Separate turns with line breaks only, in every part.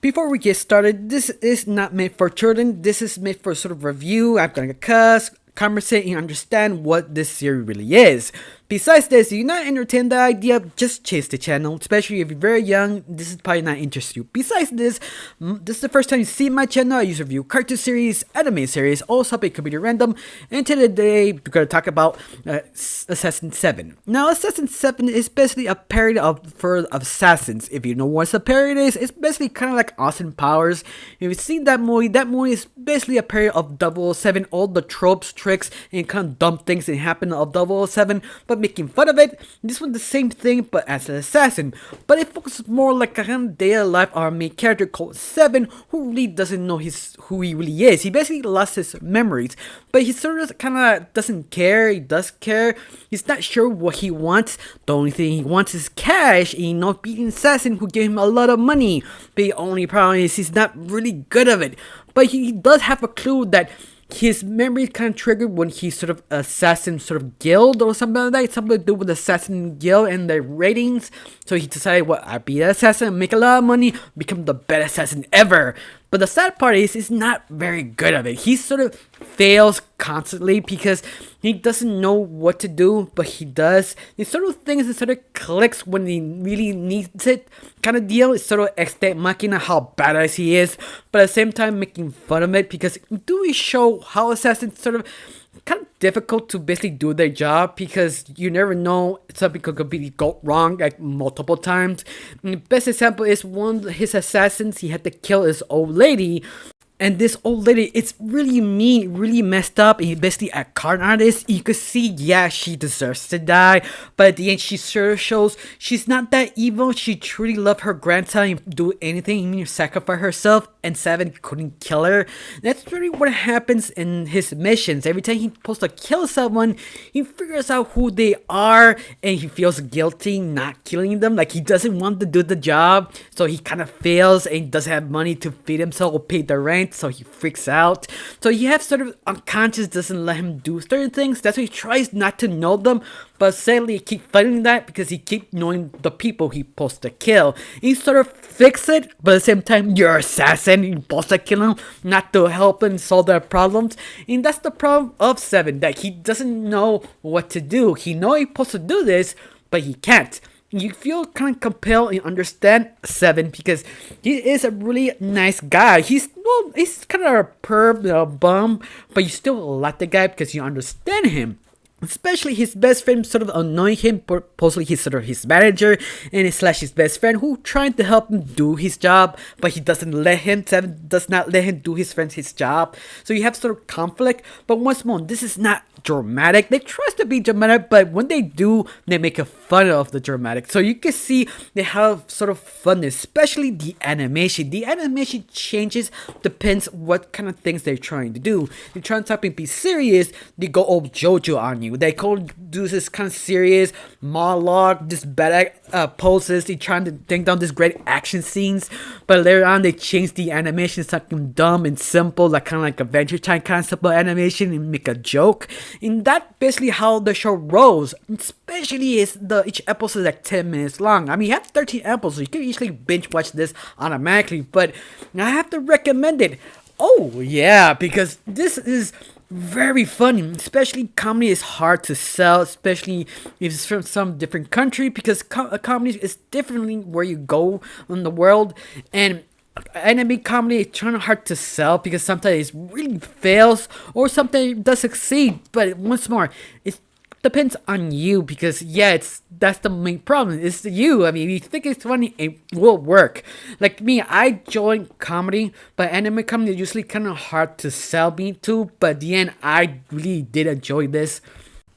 Before we get started, this is not meant for children. This is meant for sort of review. I'm gonna cuss, conversate, and understand what this series really is. Besides this, if you're not entertained the idea, just chase the channel, especially if you're very young. This is probably not interest you. Besides this, this is the first time you see my channel. I use review cartoon series, anime series, all subject could be random. And today, we're gonna talk about Assassin 7. Now, Assassin 7 is basically a parody of Assassins. If you know what a parody is, it's basically kind of like Austin Powers. If you've seen that movie is basically a parody of 007, all the tropes, tricks, and kind of dumb things that happen of 007, but making fun of it. This one's the same thing, but as an assassin. But it focuses more like a kind of daily life of our main character called Seven, who really doesn't know who he really is. He basically lost his memories, but he sort of kind of doesn't care. He does care. He's not sure what he wants. The only thing he wants is cash, and being an assassin who gave him a lot of money. But the only problem is he's not really good at it. But he does have a clue that his memory kind of triggered when he sort of assassin sort of guild or something like that. Something to do with assassin guild and their ratings. So he decided, I'd be an assassin, make a lot of money, become the best assassin ever. But the sad part is, he's not very good at it. He sort of fails constantly because he doesn't know what to do, but he does. It's sort of things that sort of clicks when he really needs it kind of deal. It's sort of extent machina how badass he is, but at the same time making fun of it because do we show how assassins sort of kind of difficult to basically do their job because you never know, something could completely go wrong like multiple times. And the best example is one of his assassins, he had to kill his old lady. And this old lady, it's really mean, really messed up. And basically a con artist, you could see, yeah, she deserves to die. But at the end, she sort of shows she's not that evil. She truly loved her grandson and do anything, even sacrifice herself. And Seven couldn't kill her. That's really what happens in his missions. Every time he's supposed to kill someone, he figures out who they are. And he feels guilty not killing them. Like he doesn't want to do the job. So he kind of fails and doesn't have money to feed himself or pay the rent. So he freaks out. So he has sort of unconscious doesn't let him do certain things. That's why he tries not to know them. But sadly he keeps fighting that because he keeps knowing the people he's supposed to kill. He sort of fix it, but at the same time you're an assassin. You're supposed to kill him, not to help him solve their problems. And that's the problem of Seven, that he doesn't know what to do. He knows he's supposed to do this, but he can't. You feel kind of compelled and understand Seven because he is a really nice guy. He's kind of a perv, bum, but you still like the guy because you understand him. Especially his best friend sort of annoying him, supposedly he's sort of his manager and slash his best friend who trying to help him do his job, but he doesn't let him, Seven does not let him do his job. So you have sort of conflict, but once more, this is not dramatic. They try to be dramatic, but when they do, they make a fun of the dramatic. So you can see they have sort of fun, especially the animation. The animation changes, depends what kind of things they're trying to do. They're trying to be serious, they go old JoJo on you. They do this kind of serious monologue, this bad poses. They trying to think down these great action scenes, but later on they change the animation something dumb and simple, like kind of like Adventure Time kind of simple animation, and make a joke. And that's basically how the show rolls. Especially is each episode is like 10 minutes long. I mean, you have 13 episodes, so you can easily binge watch this automatically. But I have to recommend it. Oh yeah, because this is very funny. Especially comedy is hard to sell, especially if it's from some different country, because comedy is differently where you go in the world. And anime comedy is kind of hard to sell because sometimes it really fails or sometimes it does succeed. But once more, it depends on you because that's the main problem. It's you. I mean, if you think it's funny, it will work. Like me, I join comedy, but anime comedy is usually kind of hard to sell me to. But at the end, I really did enjoy this.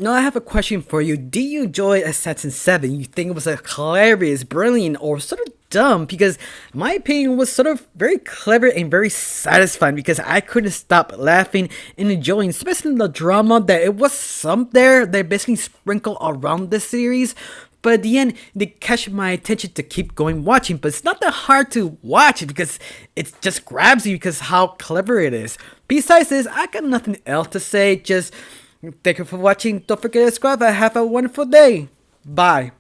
Now I have a question for you. Do you enjoy Assassin 7? You think it was hilarious, brilliant, or sort of dumb? Because my opinion was sort of very clever and very satisfying because I couldn't stop laughing and enjoying, especially the drama that it was some there. They basically sprinkle around the series. But at the end, they catch my attention to keep going watching. But it's not that hard to watch because it just grabs you because how clever it is. Besides this, I got nothing else to say. Just thank you for watching. Don't forget to subscribe and have a wonderful day. Bye.